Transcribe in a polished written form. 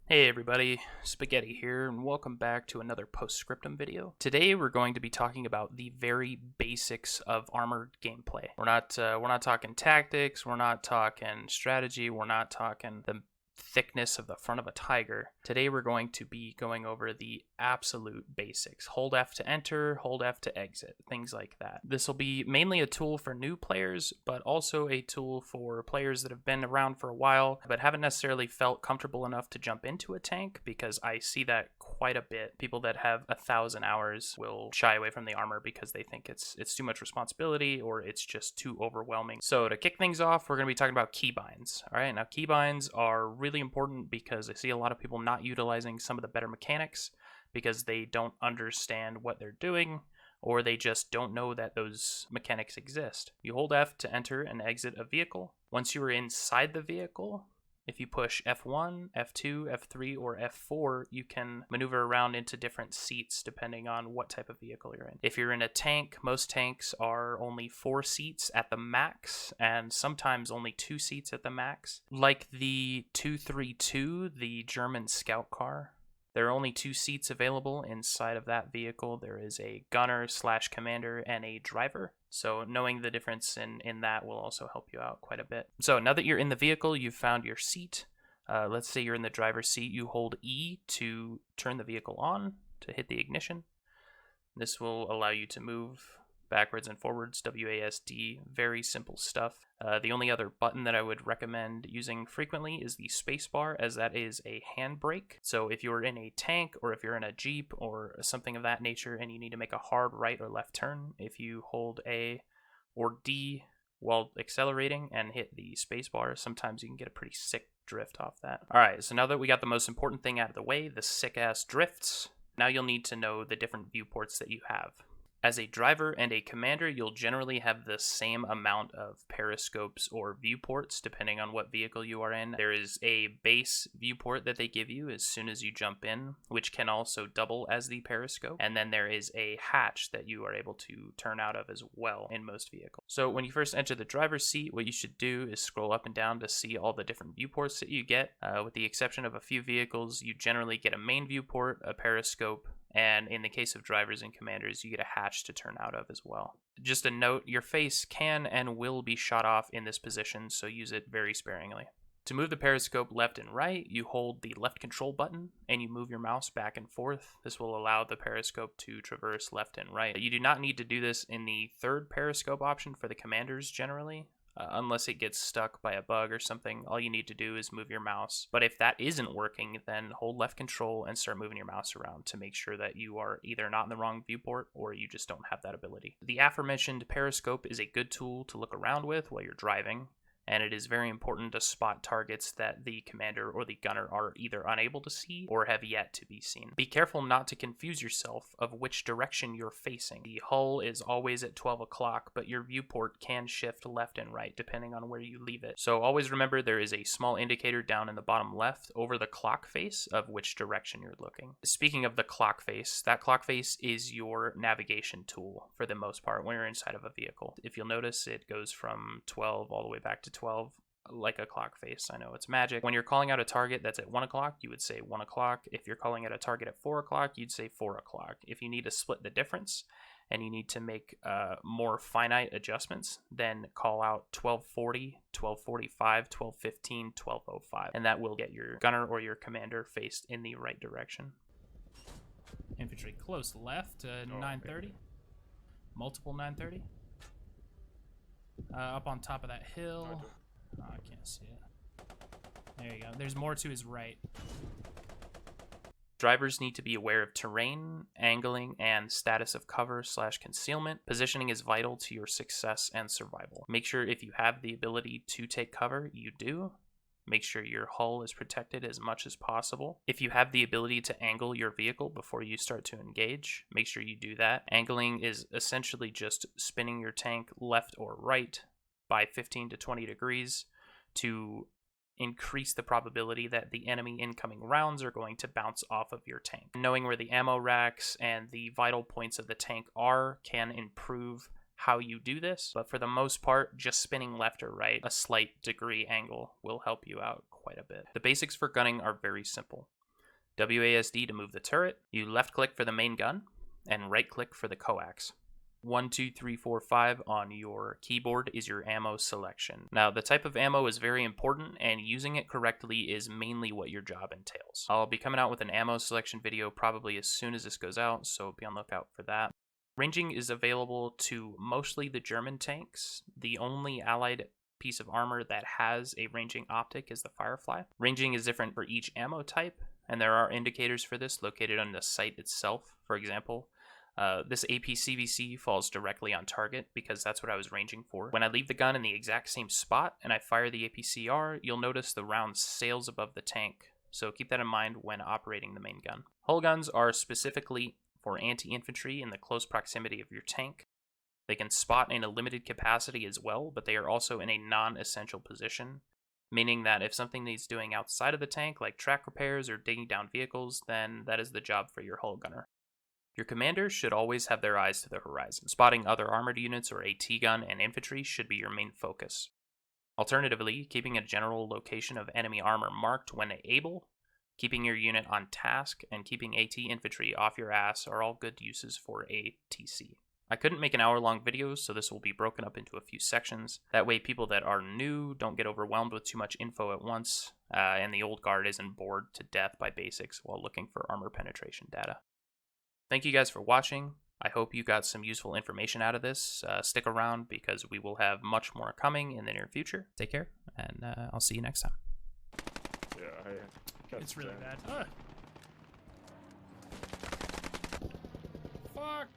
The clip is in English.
Hey everybody, Spaghetti here, and welcome back to another Post-Scriptum video. Today we're going to be talking about the very basics of armored gameplay. We're not talking tactics, we're not talking strategy, we're not talking the thickness of the front of a tiger. Today we're going to be going over the absolute basics. Hold F to enter, hold F to exit, things like that. This will be mainly a tool for new players, but also a tool for players that have been around for a while, but haven't necessarily felt comfortable enough to jump into a tank, because I see that quite a bit. People that have 1,000 hours will shy away from the armor because they think it's too much responsibility or it's just too overwhelming. So to kick things off, we're going to be talking about keybinds. All right, now keybinds are really important because I see a lot of people not utilizing some of the better mechanics because they don't understand what they're doing, or they just don't know that those mechanics exist. You hold F to enter and exit a vehicle. Once you are inside the vehicle, if you push F1, F2, F3, or F4, you can maneuver around into different seats depending on what type of vehicle you're in. If you're in a tank, most tanks are only 4 seats at the max, and sometimes only 2 seats at the max. Like the 232, the German scout car, there are only 2 seats available inside of that vehicle. There is a gunner / commander and a driver. So knowing the difference in that will also help you out quite a bit. So now that you're in the vehicle, you've found your seat. Let's say you're in the driver's seat. You hold E to turn the vehicle on, to hit the ignition. This will allow you to move backwards and forwards, WASD, very simple stuff. The only other button that I would recommend using frequently is the spacebar, as that is a handbrake. So if you're in a tank, or if you're in a Jeep, or something of that nature, and you need to make a hard right or left turn, if you hold A or D while accelerating and hit the spacebar, sometimes you can get a pretty sick drift off that. Alright, so now that we got the most important thing out of the way, the sick-ass drifts, now you'll need to know the different viewports that you have. As a driver and a commander, you'll generally have the same amount of periscopes or viewports, depending on what vehicle you are in. There is a base viewport that they give you as soon as you jump in, which can also double as the periscope. And then there is a hatch that you are able to turn out of as well in most vehicles. So when you first enter the driver's seat, what you should do is scroll up and down to see all the different viewports that you get. With the exception of a few vehicles, you generally get a main viewport, a periscope, and in the case of drivers and commanders, you get a hatch to turn out of as well. Just a note, your face can and will be shot off in this position, so use it very sparingly. To move the periscope left and right, you hold the left control button and you move your mouse back and forth. This will allow the periscope to traverse left and right. You do not need to do this in the third periscope option for the commanders generally. Unless it gets stuck by a bug or something, all you need to do is move your mouse. But if that isn't working, then hold left control and start moving your mouse around to make sure that you are either not in the wrong viewport or you just don't have that ability. The aforementioned periscope is a good tool to look around with while you're driving, and it is very important to spot targets that the commander or the gunner are either unable to see or have yet to be seen. Be careful not to confuse yourself of which direction you're facing. The hull is always at 12 o'clock, but your viewport can shift left and right depending on where you leave it. So always remember there is a small indicator down in the bottom left over the clock face of which direction you're looking. Speaking of the clock face, that clock face is your navigation tool for the most part when you're inside of a vehicle. If you'll notice, it goes from 12 all the way back to 12 like a clock face. I know it's magic. When you're calling out a target that's at 1 o'clock, you would say 1 o'clock. If you're calling out a target at 4 o'clock, you'd say 4 o'clock. If you need to split the difference and you need to make more finite adjustments, then call out 1240, 1245, 1215, 1205, and that will get your gunner or your commander faced in the right direction. Infantry close left, 930. Multiple 930. Up on top of that hill. Oh, I can't see it. There you go. There's more to his right. Drivers need to be aware of terrain, angling, and status of cover / concealment. Positioning is vital to your success and survival. Make sure if you have the ability to take cover, you do. Make sure your hull is protected as much as possible. If you have the ability to angle your vehicle before you start to engage, make sure you do that. Angling is essentially just spinning your tank left or right by 15 to 20 degrees to increase the probability that the enemy incoming rounds are going to bounce off of your tank. Knowing where the ammo racks and the vital points of the tank are can improve how you do this, but for the most part, just spinning left or right, a slight degree angle will help you out quite a bit. The basics for gunning are very simple. WASD to move the turret. You left click for the main gun, and right click for the coax. 1, 2, 3, 4, 5 on your keyboard is your ammo selection. Now, the type of ammo is very important, and using it correctly is mainly what your job entails. I'll be coming out with an ammo selection video probably as soon as this goes out, so be on the lookout for that. Ranging is available to mostly the German tanks. The only allied piece of armor that has a ranging optic is the Firefly. Ranging is different for each ammo type, and there are indicators for this located on the sight itself. For example, this AP-CVC falls directly on target because that's what I was ranging for. When I leave the gun in the exact same spot and I fire the AP-CR, you'll notice the round sails above the tank, so keep that in mind when operating the main gun. Hull guns are specifically for anti-infantry in the close proximity of your tank. They can spot in a limited capacity as well, but they are also in a non-essential position, meaning that if something needs doing outside of the tank, like track repairs or digging down vehicles, then that is the job for your hull gunner. Your commander should always have their eyes to the horizon. Spotting other armored units or AT gun and infantry should be your main focus. Alternatively, keeping a general location of enemy armor marked when able, keeping your unit on task, and keeping AT infantry off your ass are all good uses for ATC. I couldn't make an hour-long video, so this will be broken up into a few sections. That way people that are new don't get overwhelmed with too much info at once, and the old guard isn't bored to death by basics while looking for armor penetration data. Thank you guys for watching. I hope you got some useful information out of this. Stick around because we will have much more coming in the near future. Take care, and I'll see you next time. Yeah, it's really bad. Fuck!